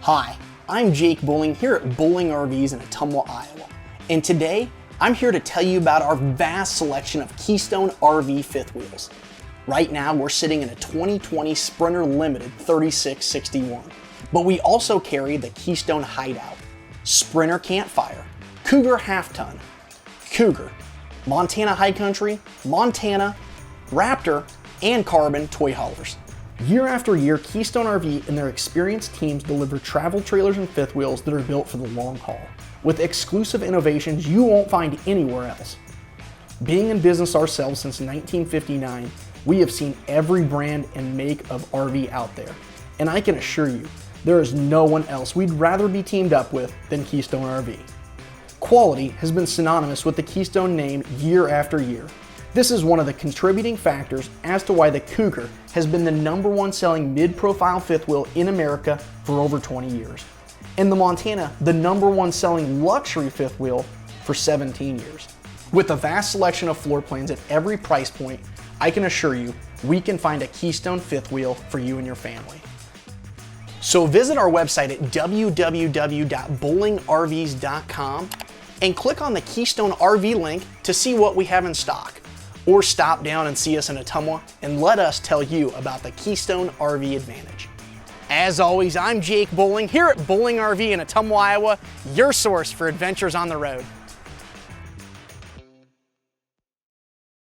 Hi, I'm Jake Bowling here at Bowling RVs in Ottumwa, Iowa. And today, I'm here to tell you about our vast selection of Keystone RV fifth wheels. Right now, we're sitting in a 2020 Sprinter Limited 3661. But we also carry the Keystone Hideout, Sprinter Campfire, Cougar Half Ton, Cougar, Montana High Country, Montana, Raptor, and Carbon toy haulers. Year after year, Keystone RV and their experienced teams deliver travel trailers and fifth wheels that are built for the long haul, with exclusive innovations you won't find anywhere else. Being in business ourselves since 1959, we have seen every brand and make of RV out there, and I can assure you, there is no one else we'd rather be teamed up with than Keystone RV. Quality has been synonymous with the Keystone name year after year. This is one of the contributing factors as to why the Cougar has been the #1 selling mid-profile fifth wheel in America for over 20 years. And the Montana, the #1 selling luxury fifth wheel for 17 years. With a vast selection of floor plans at every price point, I can assure you, we can find a Keystone fifth wheel for you and your family. So visit our website at www.bowlingrvs.com and click on the Keystone RV link to see what we have in stock. Or stop down and see us in Ottumwa and let us tell you about the Keystone RV advantage. As always, I'm Jake Bowling here at Bowling RV in Ottumwa, Iowa, your source for adventures on the road.